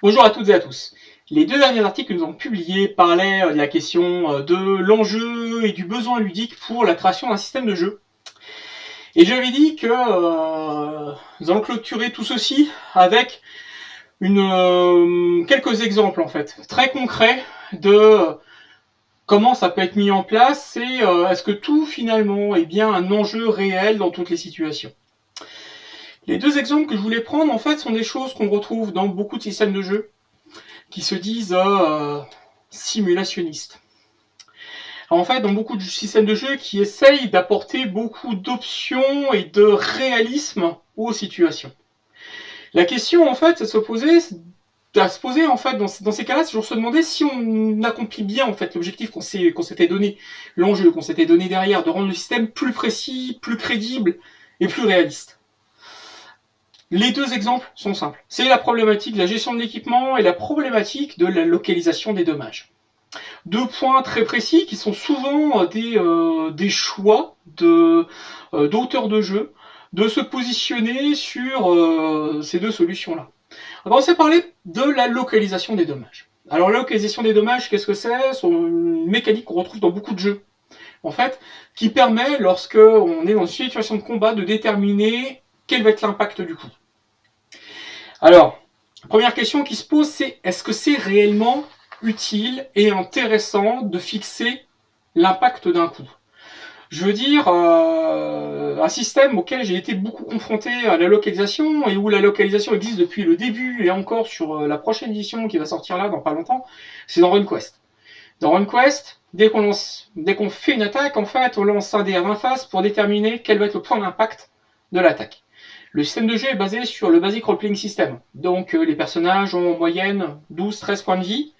Bonjour à toutes et à tous. Les deux derniers articles que nous avons publiés parlaient de la question de l'enjeu et du besoin ludique pour la création d'un système de jeu. Et j'avais dit que nous allons clôturer tout ceci avec quelques exemples en fait, très concrets de comment ça peut être mis en place et est-ce que tout finalement est bien un enjeu réel dans toutes les situations. Les deux exemples que je voulais prendre en fait sont des choses qu'on retrouve dans beaucoup de systèmes de jeu qui se disent simulationnistes. Alors, en fait, dans beaucoup de systèmes de jeu qui essayent d'apporter beaucoup d'options et de réalisme aux situations. La question, en fait, à se poser en fait dans ces cas-là, c'est toujours se demander si on accomplit bien en fait l'objectif qu'on s'était donné, l'enjeu qu'on s'était donné derrière, de rendre le système plus précis, plus crédible et plus réaliste. Les deux exemples sont simples. C'est la problématique de la gestion de l'équipement et la problématique de la localisation des dommages. Deux points très précis qui sont souvent des choix d'auteurs de jeu, de se positionner sur ces deux solutions-là. On va commencer par parler de la localisation des dommages. Alors la localisation des dommages, qu'est-ce que c'est? C'est une mécanique qu'on retrouve dans beaucoup de jeux, en fait, qui permet, lorsque on est dans une situation de combat, de déterminer quel va être l'impact du coup. Alors, la première question qui se pose, c'est est-ce que c'est réellement utile et intéressant de fixer l'impact d'un coup? Je veux dire, un système auquel j'ai été beaucoup confronté à la localisation et où la localisation existe depuis le début et encore sur la prochaine édition qui va sortir là dans pas longtemps, c'est dans RunQuest. Dans RunQuest, dès qu'on fait une attaque, en fait, on lance un dé à 20 faces pour déterminer quel va être le point d'impact de l'attaque. Le système de jeu est basé sur le Basic Role-Playing System. Donc les personnages ont en moyenne 12-13 points de vie.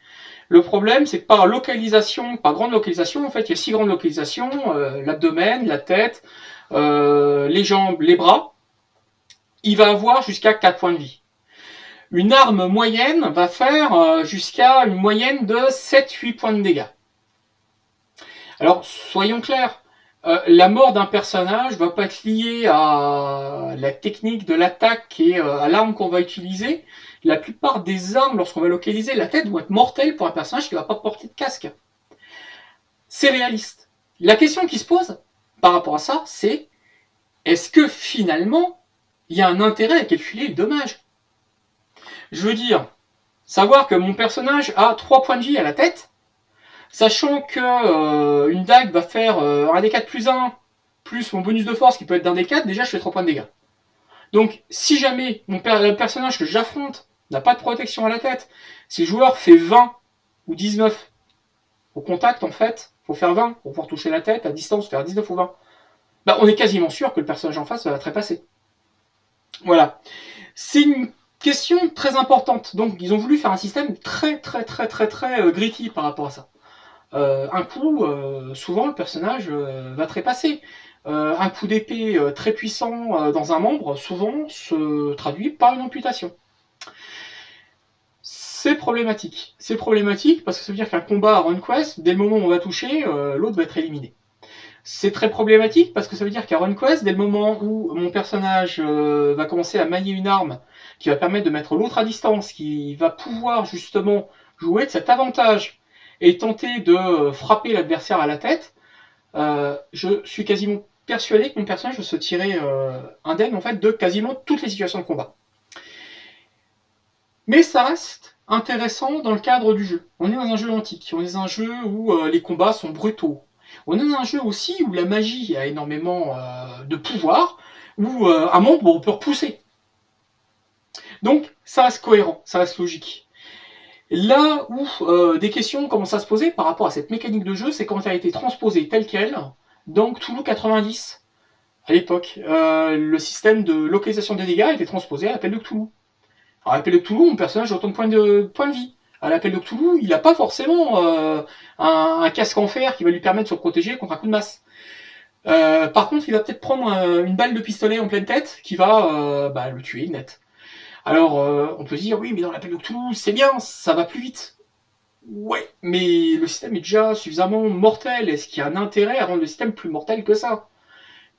Le problème, c'est que par localisation, par grande localisation, en fait, il y a 6 grandes localisations, l'abdomen, la tête, les jambes, les bras. Il va avoir jusqu'à 4 points de vie. Une arme moyenne va faire jusqu'à une moyenne de 7-8 points de dégâts. Alors, soyons clairs, la mort d'un personnage ne va pas être liée à la technique de l'attaque et à l'arme qu'on va utiliser. La plupart des armes, lorsqu'on va localiser la tête, vont être mortelles pour un personnage qui ne va pas porter de casque. C'est réaliste. La question qui se pose par rapport à ça, c'est est-ce que finalement, il y a un intérêt à calculer le dommage? Je veux dire, savoir que mon personnage a 3 points de vie à la tête, sachant que une dague va faire un D4 plus 1, plus mon bonus de force qui peut être d'un D4, déjà je fais 3 points de dégâts. Donc si jamais le personnage que j'affronte n'a pas de protection à la tête, si le joueur fait 20 ou 19 au contact, en fait, il faut faire 20 pour pouvoir toucher la tête, à distance faire 19 ou 20, bah, on est quasiment sûr que le personnage en face va trépasser. Voilà. C'est une question très importante. Donc ils ont voulu faire un système très gritty par rapport à ça. Un coup, souvent le personnage va trépasser. Un coup d'épée très puissant dans un membre, souvent se traduit par une amputation. C'est problématique. C'est problématique parce que ça veut dire qu'un combat à RunQuest, dès le moment où on va toucher, l'autre va être éliminé. C'est très problématique parce que ça veut dire qu'à RunQuest, dès le moment où mon personnage va commencer à manier une arme qui va permettre de mettre l'autre à distance, qui va pouvoir justement jouer de cet avantage et tenter de frapper l'adversaire à la tête, je suis quasiment persuadé que mon personnage va se tirer indemne en fait, de quasiment toutes les situations de combat. Mais ça reste intéressant dans le cadre du jeu. On est dans un jeu antique, on est dans un jeu où les combats sont brutaux. On est dans un jeu aussi où la magie a énormément de pouvoir, où un membre peut repousser. Donc ça reste cohérent, ça reste logique. Là où des questions commencent à se poser par rapport à cette mécanique de jeu, c'est quand elle a été transposée telle qu'elle dans Cthulhu 90. À l'époque, le système de localisation des dégâts a été transposé à l'appel de Cthulhu. Alors, à l'appel de Cthulhu, mon personnage a autant de points de vie. À l'appel de Cthulhu, il n'a pas forcément un casque en fer qui va lui permettre de se protéger contre un coup de masse. Par contre, il va peut-être prendre une balle de pistolet en pleine tête qui va le tuer net. Alors, on peut se dire, oui, mais dans l'appel de Cthulhu, c'est bien, ça va plus vite. Ouais, mais le système est déjà suffisamment mortel. Est-ce qu'il y a un intérêt à rendre le système plus mortel que ça?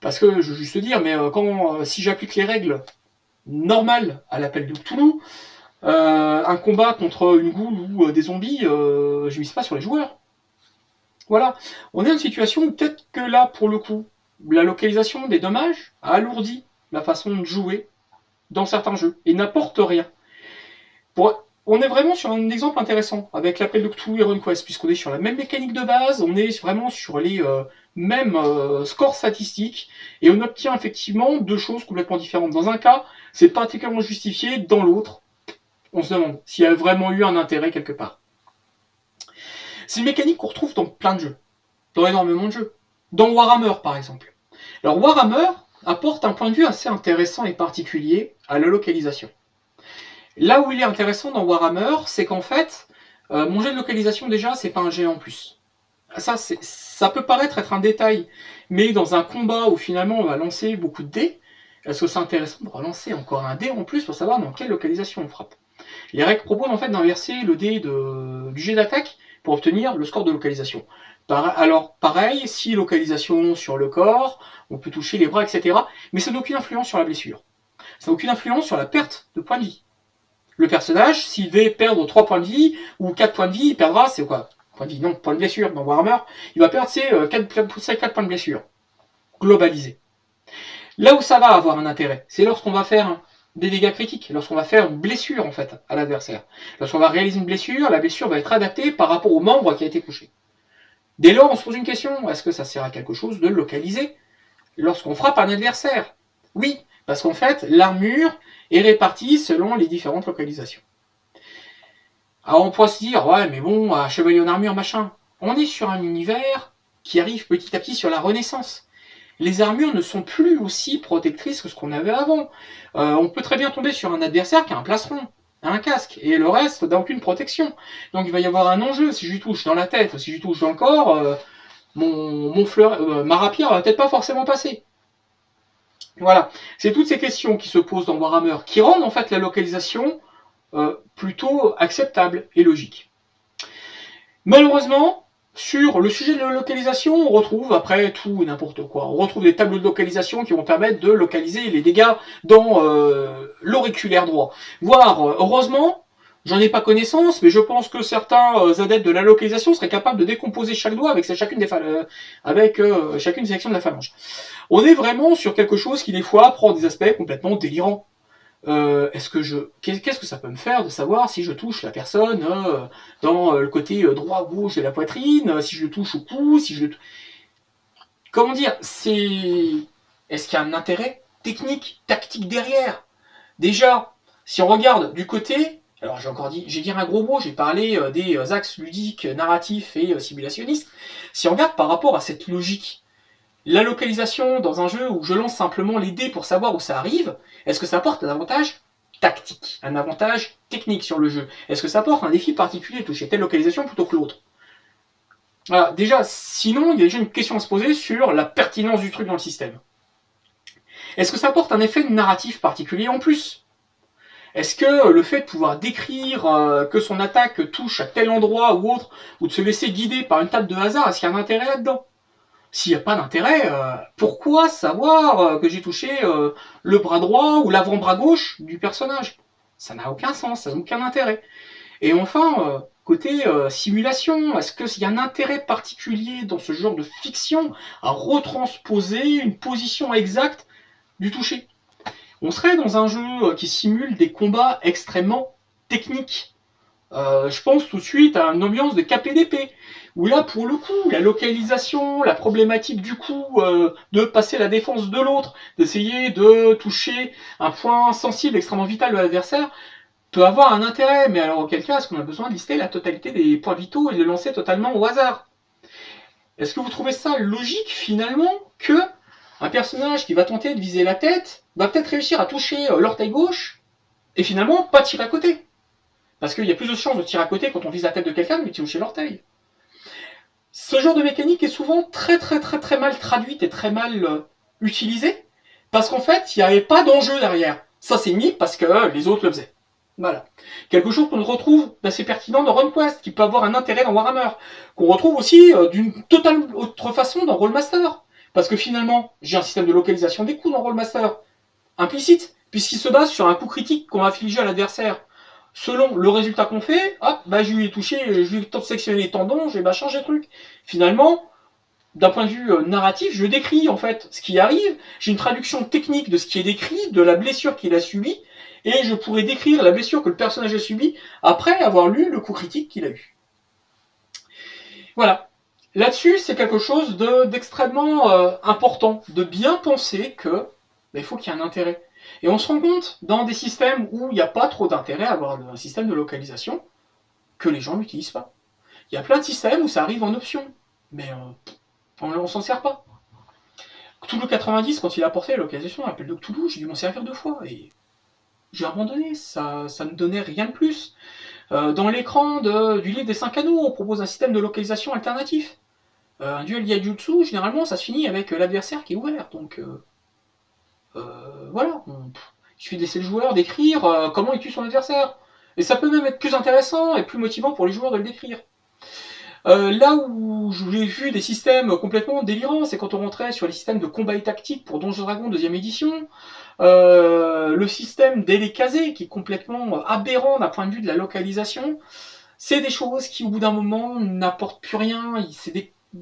Parce que, je veux juste te dire, mais si j'applique les règles normales à l'appel de Cthulhu, Un combat contre une goule ou des zombies, je mise pas sur les joueurs. Voilà. On est dans une situation où peut-être que là, pour le coup, la localisation des dommages a alourdi la façon de jouer dans certains jeux et n'apporte rien. On est vraiment sur un exemple intéressant avec l'appel de Cthulhu et RunQuest, puisqu'on est sur la même mécanique de base, on est vraiment sur les mêmes scores statistiques, et on obtient effectivement deux choses complètement différentes. Dans un cas, c'est particulièrement justifié, dans l'autre, on se demande s'il y a vraiment eu un intérêt quelque part. C'est une mécanique qu'on retrouve dans plein de jeux, dans énormément de jeux. Dans Warhammer, par exemple. Alors Warhammer apporte un point de vue assez intéressant et particulier à la localisation. Là où il est intéressant dans Warhammer, c'est qu'en fait, mon jet de localisation déjà, c'est pas un jet en plus. Ça peut paraître être un détail, mais dans un combat où finalement on va lancer beaucoup de dés, est-ce que c'est intéressant de relancer encore un dé en plus pour savoir dans quelle localisation on frappe? Les règles proposent en fait d'inverser le dé du jet d'attaque pour obtenir le score de localisation. Alors pareil, si localisation sur le corps, on peut toucher les bras, etc. Mais ça n'a aucune influence sur la blessure. Ça n'a aucune influence sur la perte de points de vie. Le personnage, s'il veut perdre 3 points de vie ou 4 points de vie, il perdra, c'est quoi? Point de vie, non, point de blessure. Dans Warhammer, il va perdre ses 4 points de blessure. Globalisé. Là où ça va avoir un intérêt, c'est lorsqu'on va faire des dégâts critiques, lorsqu'on va faire une blessure en fait à l'adversaire. Lorsqu'on va réaliser une blessure, la blessure va être adaptée par rapport au membre qui a été touché. Dès lors, on se pose une question, est-ce que ça sert à quelque chose de localiser lorsqu'on frappe un adversaire? Oui, parce qu'en fait, l'armure est répartie selon les différentes localisations. Alors on pourrait se dire, ouais, mais bon, chevalier en armure, machin. On est sur un univers qui arrive petit à petit sur la Renaissance. Les armures ne sont plus aussi protectrices que ce qu'on avait avant. On peut très bien tomber sur un adversaire qui a un plastron, un casque, et le reste n'a aucune protection. Donc il va y avoir un enjeu, si je lui touche dans la tête ou si je lui touche dans le corps, ma rapière va peut-être pas forcément passer. Voilà, c'est toutes ces questions qui se posent dans Warhammer, qui rendent en fait la localisation plutôt acceptable et logique. Malheureusement, sur le sujet de la localisation, on retrouve après tout et n'importe quoi. On retrouve des tableaux de localisation qui vont permettre de localiser les dégâts dans l'auriculaire droit. Voire, heureusement, j'en ai pas connaissance, mais je pense que certains adeptes de la localisation seraient capables de décomposer chaque doigt avec chacune des sections de la phalange. On est vraiment sur quelque chose qui des fois prend des aspects complètement délirants. Qu'est-ce que ça peut me faire de savoir si je touche la personne dans le côté droit ou gauche de la poitrine, si je le touche au cou, si je le... Comment dire, est-ce qu'il y a un intérêt technique, tactique derrière? Déjà, si on regarde du côté, alors j'ai dit un gros mot, j'ai parlé des axes ludiques, narratifs et simulationnistes. Si on regarde par rapport à cette logique, la localisation dans un jeu où je lance simplement les dés pour savoir où ça arrive, est-ce que ça apporte un avantage tactique, un avantage technique sur le jeu? Est-ce que ça apporte un défi particulier de toucher telle localisation plutôt que l'autre? Voilà, déjà, sinon, il y a déjà une question à se poser sur la pertinence du truc dans le système. Est-ce que ça apporte un effet narratif particulier en plus? Est-ce que le fait de pouvoir décrire que son attaque touche à tel endroit ou autre, ou de se laisser guider par une table de hasard, est-ce qu'il y a un intérêt là-dedans? S'il n'y a pas d'intérêt, pourquoi savoir que j'ai touché le bras droit ou l'avant-bras gauche du personnage? Ça n'a aucun sens, ça n'a aucun intérêt. Et enfin, côté simulation, est-ce qu'il y a un intérêt particulier dans ce genre de fiction à retransposer une position exacte du toucher? On serait dans un jeu qui simule des combats extrêmement techniques. Je pense tout de suite à une ambiance de KPDP, où là, pour le coup, la localisation, la problématique du coup de passer la défense de l'autre, d'essayer de toucher un point sensible extrêmement vital de l'adversaire, peut avoir un intérêt. Mais alors, auquel cas, est-ce qu'on a besoin de lister la totalité des points vitaux et de les lancer totalement au hasard? Est-ce que vous trouvez ça logique, finalement, que un personnage qui va tenter de viser la tête va peut-être réussir à toucher l'orteil gauche et finalement pas tirer à côté? Parce qu'il y a plus de chances de tirer à côté quand on vise la tête de quelqu'un que de toucher l'orteil. Ce genre de mécanique est souvent très mal traduite et très mal utilisée, parce qu'en fait, il n'y avait pas d'enjeu derrière. Ça c'est mis parce que les autres le faisaient. Voilà. Quelque chose qu'on retrouve d'assez pertinent dans RunQuest, qui peut avoir un intérêt dans Warhammer, qu'on retrouve aussi d'une totale autre façon dans Rollmaster. Parce que finalement, j'ai un système de localisation des coups dans Rollmaster, implicite, puisqu'il se base sur un coup critique qu'on va infliger à l'adversaire. Selon le résultat qu'on fait, hop, bah, je lui ai touché, je lui ai sectionné les tendons, j'ai bah, changé le truc. Finalement, d'un point de vue narratif, je décris en fait ce qui arrive, j'ai une traduction technique de ce qui est décrit, de la blessure qu'il a subie, et je pourrais décrire la blessure que le personnage a subie après avoir lu le coup critique qu'il a eu. Voilà. Là-dessus, c'est quelque chose d'extrêmement important, de bien penser que il faut qu'il y ait un intérêt. Et on se rend compte, dans des systèmes où il n'y a pas trop d'intérêt à avoir un système de localisation, que les gens l'utilisent pas. Il y a plein de systèmes où ça arrive en option, mais on s'en sert pas. Cthulhu 90, quand il a apporté la localisation à l'appel de Cthulhu, j'ai dû m'en servir 2 fois, et j'ai abandonné, ça ne donnait rien de plus. Dans l'écran du livre des 5 anneaux, on propose un système de localisation alternatif. Un duel Yajutsu, généralement, ça se finit avec l'adversaire qui est ouvert. Donc, voilà. Il suffit de laisser le joueur décrire comment il tue son adversaire. Et ça peut même être plus intéressant et plus motivant pour les joueurs de le décrire. Là où j'ai vu des systèmes complètement délirants, c'est quand on rentrait sur les systèmes de combat et tactique pour Donjons Dragons 2ème édition. Le système d'Elekazé, qui est complètement aberrant d'un point de vue de la localisation. C'est des choses qui, au bout d'un moment, n'apportent plus rien.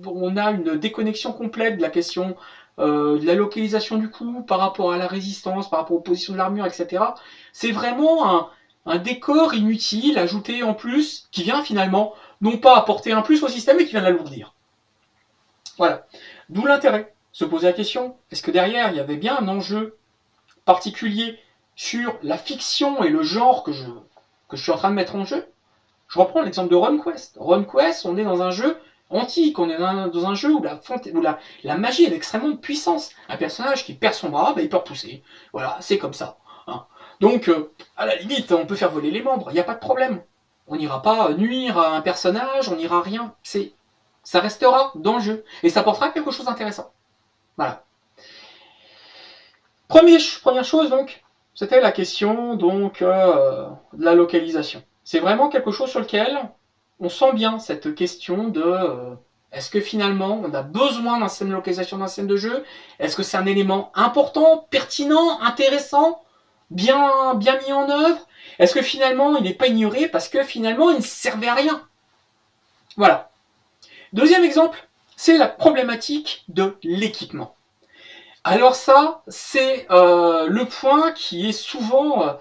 On a une déconnexion complète de la question de la localisation du coup par rapport à la résistance, par rapport aux positions de l'armure, etc. C'est vraiment un décor inutile ajouté en plus qui vient finalement non pas apporter un plus au système mais qui vient l'alourdir. Voilà. D'où l'intérêt. Se poser la question, est-ce que derrière il y avait bien un enjeu particulier sur la fiction et le genre que je suis en train de mettre en jeu? Je reprends l'exemple de RunQuest. RunQuest, on est dans un jeu antique, on est dans un jeu où la magie est extrêmement de puissance. Un personnage qui perd son bras, bah, il peut repousser. Voilà, c'est comme ça. Hein. Donc, à la limite, on peut faire voler les membres, il n'y a pas de problème. On n'ira pas nuire à un personnage, on n'ira rien. Ça restera dans le jeu. Et ça apportera quelque chose d'intéressant. Voilà. Première chose, donc, c'était la question donc, de la localisation. C'est vraiment quelque chose sur lequel on sent bien cette question de est-ce que finalement on a besoin d'un système de localisation, d'un système de jeu? Est-ce que c'est un élément important, pertinent, intéressant, bien mis en œuvre? Est-ce que finalement il n'est pas ignoré parce que finalement il ne servait à rien? Voilà. Deuxième exemple, c'est la problématique de l'équipement. Alors ça, c'est le point qui est souvent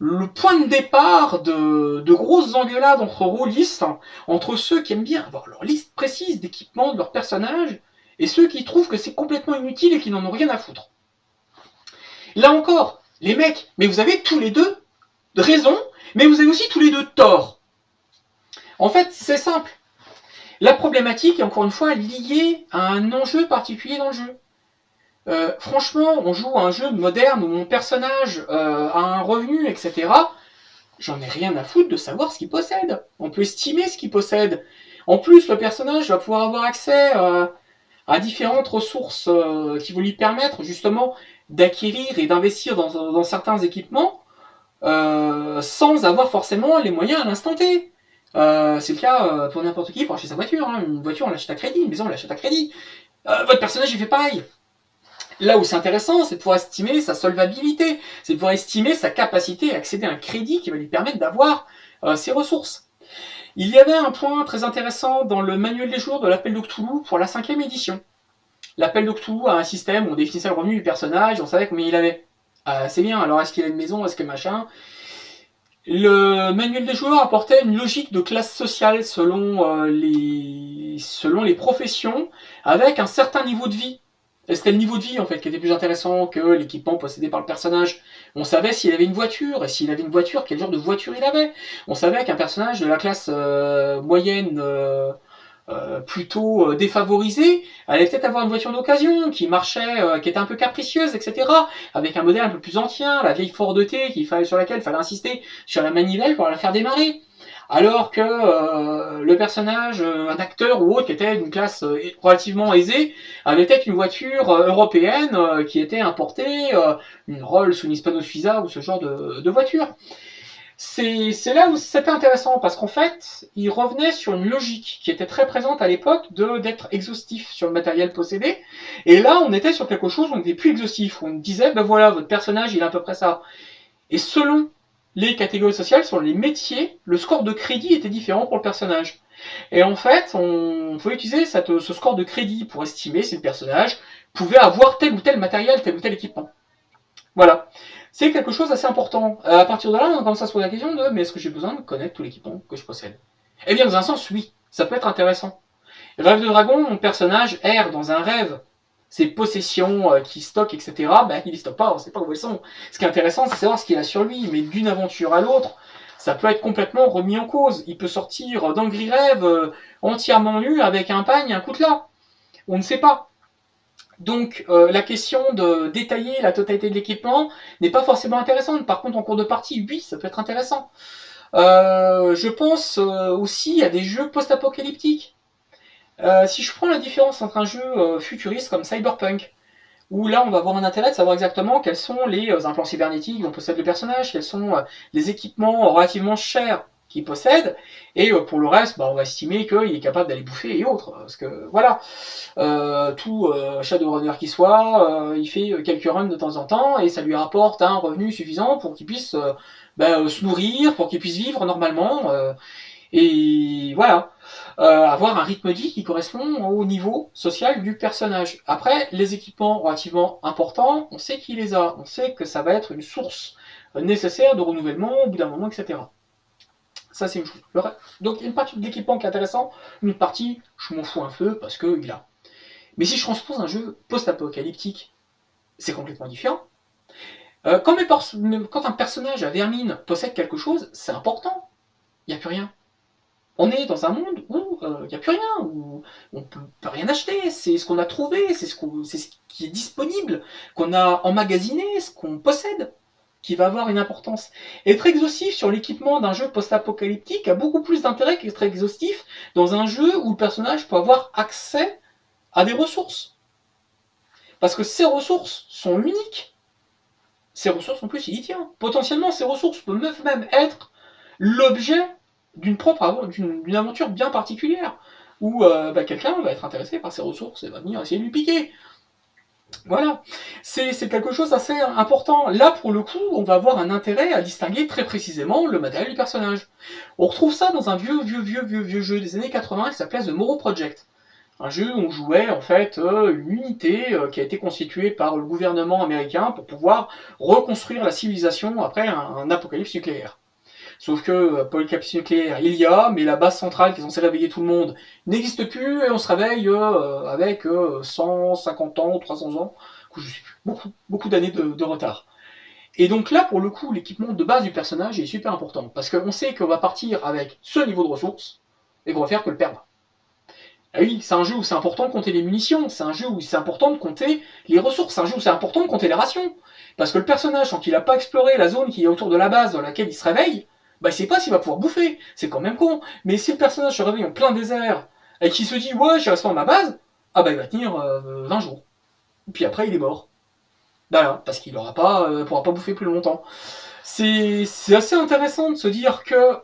le point de départ de grosses engueulades entre rôlistes, entre ceux qui aiment bien avoir leur liste précise d'équipements de leurs personnages, et ceux qui trouvent que c'est complètement inutile et qui n'en ont rien à foutre. Là encore, les mecs, mais vous avez tous les deux raison, mais vous avez aussi tous les deux tort. En fait, c'est simple. La problématique est encore une fois liée à un enjeu particulier dans le jeu. Franchement, on joue à un jeu moderne où mon personnage a un revenu, etc. J'en ai rien à foutre de savoir ce qu'il possède. On peut estimer ce qu'il possède. En plus, le personnage va pouvoir avoir accès à différentes ressources qui vont lui permettre justement d'acquérir et d'investir dans certains équipements sans avoir forcément les moyens à l'instant T. C'est le cas pour n'importe qui pour acheter sa voiture. Hein. Une voiture, on l'achète à crédit, une maison, on l'achète à crédit. Votre personnage, il fait pareil. Là où c'est intéressant, c'est de pouvoir estimer sa solvabilité, c'est de pouvoir estimer sa capacité à accéder à un crédit qui va lui permettre d'avoir ses ressources. Il y avait un point très intéressant dans le manuel des joueurs de l'appel de Cthulhu pour la 5e édition. L'appel de Cthulhu a un système où on définissait le revenu du personnage, on savait combien il avait. C'est bien, alors est-ce qu'il a une maison, est-ce que machin. Le manuel des joueurs apportait une logique de classe sociale selon les professions, avec un certain niveau de vie. Et c'était le niveau de vie en fait qui était plus intéressant que l'équipement possédé par le personnage. On savait s'il avait une voiture, et s'il avait une voiture, quel genre de voiture il avait. On savait qu'un personnage de la classe moyenne plutôt défavorisée allait peut-être avoir une voiture d'occasion qui marchait, qui était un peu capricieuse, etc. Avec un modèle un peu plus ancien, la vieille Ford T sur laquelle il fallait insister sur la manivelle pour la faire démarrer. Alors que le personnage, un acteur ou autre qui était d'une classe relativement aisée, avait peut-être une voiture européenne qui était importée, une Rolls ou une Hispano-Suiza ou ce genre de voiture. C'est là où c'était intéressant parce qu'en fait, il revenait sur une logique qui était très présente à l'époque d'être exhaustif sur le matériel possédé. Et là, on était sur quelque chose où on n'était plus exhaustif. On disait, ben voilà, votre personnage, il a à peu près ça. Et selon les catégories sociales, sur les métiers, le score de crédit était différent pour le personnage. Et en fait, on pouvait utiliser ce score de crédit pour estimer si le personnage pouvait avoir tel ou tel matériel, tel ou tel équipement. Voilà. C'est quelque chose d'assez important. À partir de là, on commence à se poser la question de mais est-ce que j'ai besoin de connaître tout l'équipement que je possède? Eh bien, dans un sens, oui. Ça peut être intéressant. Rêve de dragon, mon personnage erre dans un rêve. Ses possessions qu'il stocke, etc., ben, il ne stocke pas, on ne sait pas où elles sont. Ce qui est intéressant, c'est savoir ce qu'il a sur lui. Mais d'une aventure à l'autre, ça peut être complètement remis en cause. Il peut sortir d'un gris rêve entièrement nu avec un pagne et un coutelas. On ne sait pas. Donc la question de détailler la totalité de l'équipement n'est pas forcément intéressante. Par contre, en cours de partie, oui, ça peut être intéressant. Je pense aussi à des jeux post-apocalyptiques. Si je prends la différence entre un jeu futuriste comme Cyberpunk, où là on va avoir un intérêt de savoir exactement quels sont les implants cybernétiques dont possède le personnage, quels sont les équipements relativement chers qu'il possède, et pour le reste, bah, on va estimer qu'il est capable d'aller bouffer et autres. Parce que voilà, tout Shadowrunner qui soit, il fait quelques runs de temps en temps, et ça lui rapporte un revenu suffisant pour qu'il puisse se nourrir, pour qu'il puisse vivre normalement. Et voilà, avoir un rythme de vie qui correspond au niveau social du personnage. Après, les équipements relativement importants, on sait qui les a, on sait que ça va être une source nécessaire de renouvellement au bout d'un moment, etc. Ça, c'est une chose. Donc, il y a une partie de l'équipement qui est intéressant, une partie, je m'en fous un peu parce qu'il a. Mais si je transpose un jeu post-apocalyptique, c'est complètement différent. Quand un personnage à vermine possède quelque chose, c'est important. Il n'y a plus rien. On est dans un monde où il n'y a plus rien, où on ne peut rien acheter, c'est ce qu'on a trouvé, c'est ce qui est disponible, qu'on a emmagasiné, ce qu'on possède, qui va avoir une importance. Être exhaustif sur l'équipement d'un jeu post-apocalyptique a beaucoup plus d'intérêt qu'être exhaustif dans un jeu où le personnage peut avoir accès à des ressources. Parce que ces ressources sont uniques. Ces ressources, en plus, il y tient. Potentiellement, ces ressources peuvent même être l'objet d'une aventure bien particulière, où quelqu'un va être intéressé par ses ressources et va venir essayer de lui piquer. Voilà, c'est quelque chose d'assez important. Là, pour le coup, on va avoir un intérêt à distinguer très précisément le matériel du personnage. On retrouve ça dans un vieux jeu des années 80 qui s'appelait The Morrow Project. Un jeu où on jouait en fait une unité qui a été constituée par le gouvernement américain pour pouvoir reconstruire la civilisation après un apocalypse nucléaire. Sauf que apocalypse nucléaire, il y a, mais la base centrale qui est censée réveiller tout le monde n'existe plus et on se réveille avec 150 ans, 300 ans, je sais plus, beaucoup d'années de retard. Et donc là, pour le coup, l'équipement de base du personnage est super important parce qu'on sait qu'on va partir avec ce niveau de ressources et qu'on va faire que le perdre. Ah oui, c'est un jeu où c'est important de compter les munitions, c'est un jeu où c'est important de compter les ressources, c'est un jeu où c'est important de compter les rations. Parce que le personnage, tant qu'il n'a pas exploré la zone qui est autour de la base dans laquelle il se réveille, bah il sait pas s'il va pouvoir bouffer. C'est quand même con. Mais si le personnage se réveille en plein désert et qu'il se dit ouais, j'ai resté dans ma base, ah bah il va tenir 20 jours. Et puis après, il est mort. Voilà, parce qu'il pourra pas bouffer plus longtemps. C'est assez intéressant de se dire que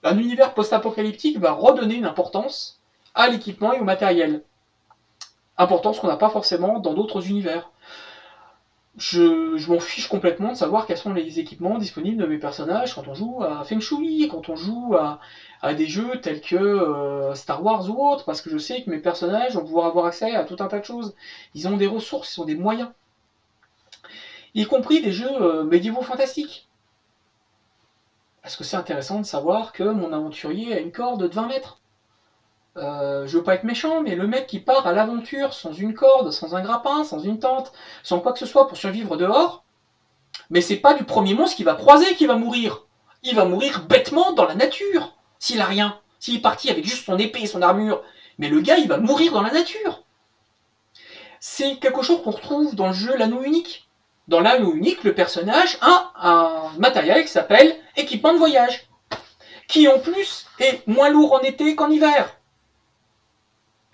un univers post-apocalyptique va redonner une importance à l'équipement et au matériel. Importance qu'on n'a pas forcément dans d'autres univers. Je m'en fiche complètement de savoir quels sont les équipements disponibles de mes personnages quand on joue à Feng Shui, quand on joue à des jeux tels que Star Wars ou autres, parce que je sais que mes personnages vont pouvoir avoir accès à tout un tas de choses. Ils ont des ressources, ils ont des moyens. Y compris des jeux médiévaux fantastiques. Parce que c'est intéressant de savoir que mon aventurier a une corde de 20 mètres. Je veux pas être méchant, mais le mec qui part à l'aventure sans une corde, sans un grappin, sans une tente, sans quoi que ce soit pour survivre dehors, mais c'est pas du premier monstre qu'il va croiser qui va mourir. Il va mourir bêtement dans la nature, s'il a rien. S'il est parti avec juste son épée et son armure. Mais le gars, il va mourir dans la nature. C'est quelque chose qu'on retrouve dans le jeu L'Anneau Unique. Dans L'Anneau Unique, le personnage a un matériel qui s'appelle équipement de voyage, qui en plus est moins lourd en été qu'en hiver.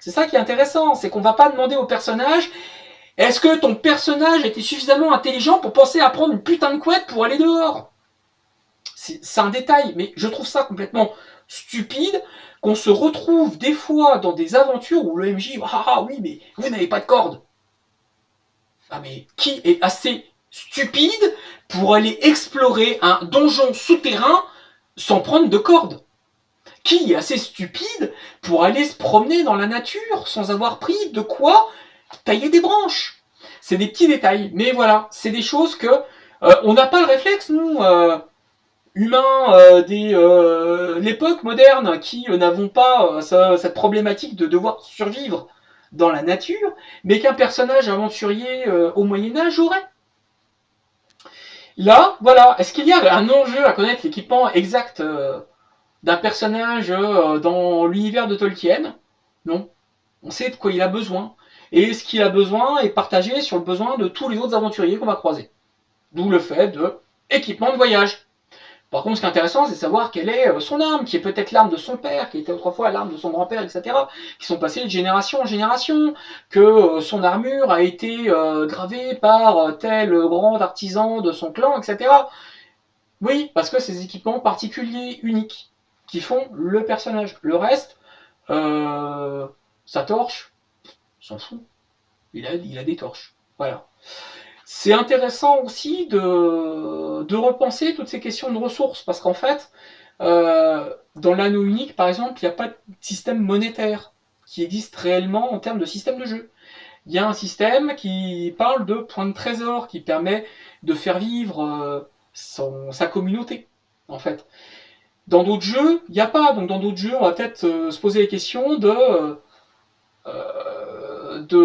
C'est ça qui est intéressant, c'est qu'on va pas demander au personnage est-ce que ton personnage était suffisamment intelligent pour penser à prendre une putain de couette pour aller dehors. C'est un détail, mais je trouve ça complètement stupide qu'on se retrouve des fois dans des aventures où le MJ ah oui mais vous n'avez pas de corde. Ah mais qui est assez stupide pour aller explorer un donjon souterrain sans prendre de corde? Qui est assez stupide pour aller se promener dans la nature sans avoir pris de quoi tailler des branches? C'est des petits détails, mais voilà, c'est des choses que on n'a pas le réflexe, nous, humains de l'époque moderne, qui n'avons pas cette problématique de devoir survivre dans la nature, mais qu'un personnage aventurier au Moyen-Âge aurait. Là, voilà, est-ce qu'il y a un enjeu à connaître l'équipement exact d'un personnage dans l'univers de Tolkien? Non. On sait de quoi il a besoin. Et ce qu'il a besoin est partagé sur le besoin de tous les autres aventuriers qu'on va croiser. D'où le fait de équipement de voyage. Par contre, ce qui est intéressant, c'est de savoir quelle est son arme, qui est peut-être l'arme de son père, qui était autrefois l'arme de son grand-père, etc., qui sont passées de génération en génération, que son armure a été gravée par tel grand artisan de son clan, etc. Oui, parce que c'est des équipements particuliers, uniques, qui font le personnage. Le reste, sa torche, s'en fout. Il a des torches. Voilà. C'est intéressant aussi de repenser toutes ces questions de ressources, parce qu'en fait, dans l'anneau unique, par exemple, il n'y a pas de système monétaire qui existe réellement en termes de système de jeu. Il y a un système qui parle de points de trésor, qui permet de faire vivre sa communauté, en fait. Dans d'autres jeux, il n'y a pas. Donc dans d'autres jeux, on va peut-être se poser les questions de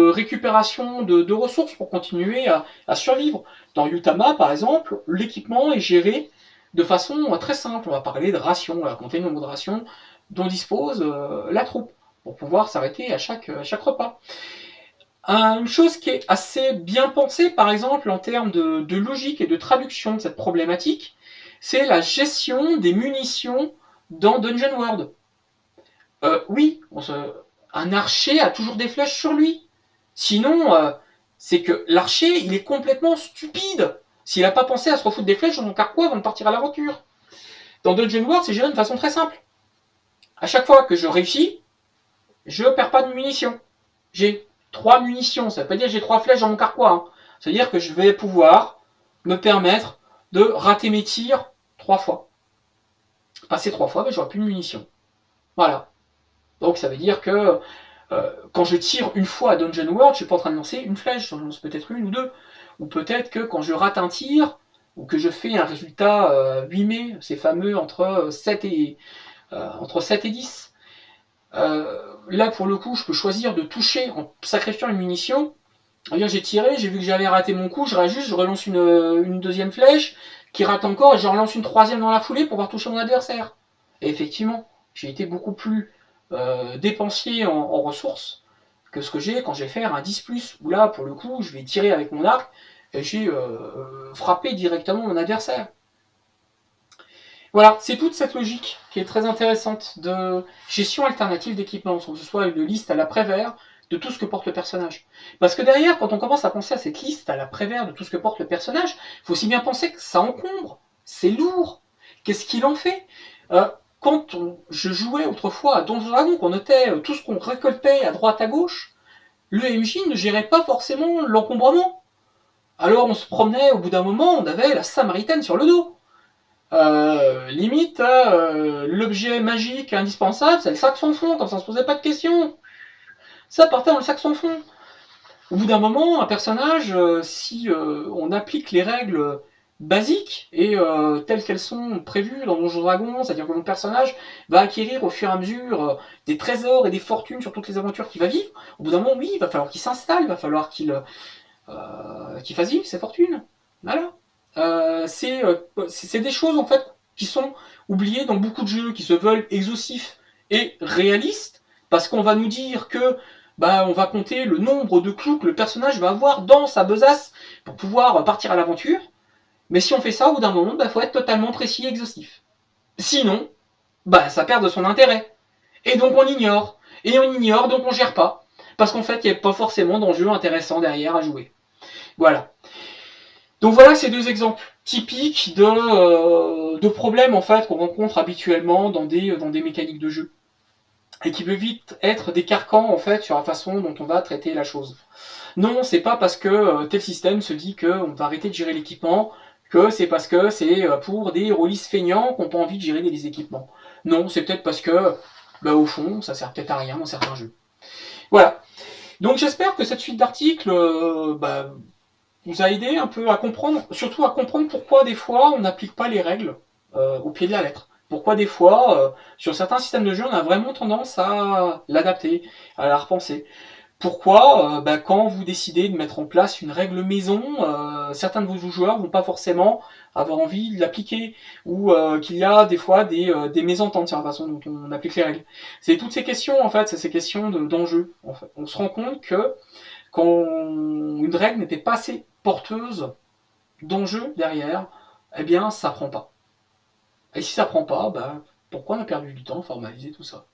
récupération de ressources pour continuer à survivre. Dans Yutama, par exemple, l'équipement est géré de façon très simple. On va parler de rations, on va compter le nombre de rations dont dispose la troupe pour pouvoir s'arrêter à chaque repas. Une chose qui est assez bien pensée, par exemple, en termes de logique et de traduction de cette problématique, c'est la gestion des munitions dans Dungeon World. Oui, un archer a toujours des flèches sur lui. Sinon, c'est que l'archer, il est complètement stupide s'il n'a pas pensé à se refoutre des flèches dans son carquois avant de partir à l'aventure. Dans Dungeon World, c'est géré de façon très simple. À chaque fois que je réussis, je perds pas de munitions. J'ai 3 munitions, ça veut pas dire que j'ai 3 flèches dans mon carquois. Hein. Ça veut dire que je vais pouvoir me permettre de rater mes tirs 3 fois. Passer 3 fois, ben, j'aurai plus de munitions. Voilà. Donc ça veut dire que quand je tire une fois à Dungeon World, je suis pas en train de lancer une flèche, j'en lance peut-être une ou deux. Ou peut-être que quand je rate un tir, ou que je fais un résultat 8 mai, c'est fameux entre 7 et 10. Là, pour le coup, je peux choisir de toucher en sacrifiant une munition. J'ai tiré, j'ai vu que j'avais raté mon coup, je réajuste, je relance une deuxième flèche, qui rate encore, et je relance une troisième dans la foulée pour pouvoir toucher mon adversaire. Et effectivement, j'ai été beaucoup plus dépensier en ressources que ce que j'ai quand je vais faire un 10+, où là, pour le coup, je vais tirer avec mon arc, et j'ai frappé directement mon adversaire. Voilà, c'est toute cette logique qui est très intéressante de gestion alternative d'équipement, que ce soit une liste à l'après-vert de tout ce que porte le personnage. Parce que derrière, quand on commence à penser à cette liste à l'après-vert de tout ce que porte le personnage, il faut aussi bien penser que ça encombre, c'est lourd. Qu'est-ce qu'il en fait Quand je jouais autrefois à Donjons Dragons, qu'on notait tout ce qu'on récoltait à droite à gauche, le MJ ne gérait pas forcément l'encombrement. Alors on se promenait, au bout d'un moment, on avait la Samaritaine sur le dos. Limite, l'objet magique indispensable, c'est le sac sans fond, comme ça on se posait pas de questions. Ça partait dans le sac sans fond. Au bout d'un moment, un personnage, si on applique les règles basiques et telles qu'elles sont prévues dans Donjons Dragons, c'est-à-dire que mon personnage va acquérir au fur et à mesure des trésors et des fortunes sur toutes les aventures qu'il va vivre, au bout d'un moment, oui, il va falloir qu'il s'installe, il va falloir qu'il fasse vivre ses fortunes. Voilà. C'est des choses en fait qui sont oubliées dans beaucoup de jeux qui se veulent exhaustifs et réalistes parce qu'on va nous dire que on va compter le nombre de clous que le personnage va avoir dans sa besace pour pouvoir partir à l'aventure. Mais si on fait ça, au bout d'un moment, faut être totalement précis et exhaustif. Sinon, ça perd de son intérêt. Et donc on ignore. Et on ignore, donc on gère pas. Parce qu'en fait, il n'y a pas forcément d'enjeu intéressant derrière à jouer. Voilà. Donc voilà ces deux exemples typiques de problèmes en fait qu'on rencontre habituellement dans des mécaniques de jeu. et qui peut vite être des carcans en fait sur la façon dont on va traiter la chose. Non, c'est pas parce que tel système se dit qu'on va arrêter de gérer l'équipement que c'est parce que c'est pour des rôlistes feignants qui n'ont pas envie de gérer des équipements. Non, c'est peut-être parce que, bah, au fond, ça sert peut-être à rien dans certains jeux. Voilà. Donc j'espère que cette suite d'articles bah, vous a aidé un peu à comprendre, surtout à comprendre pourquoi des fois on n'applique pas les règles au pied de la lettre. Pourquoi des fois, sur certains systèmes de jeu, on a vraiment tendance à l'adapter, à la repenser. Pourquoi bah, quand vous décidez de mettre en place une règle maison, certains de vos joueurs vont pas forcément avoir envie de l'appliquer, ou qu'il y a des fois des mésententes sur la façon dont on applique les règles. C'est toutes ces questions, en fait, c'est ces questions d'enjeu. En fait. On se rend compte que quand une règle n'était pas assez porteuse d'enjeu derrière, eh bien, ça prend pas. Et si ça prend pas, bah, pourquoi on a perdu du temps à formaliser tout ça?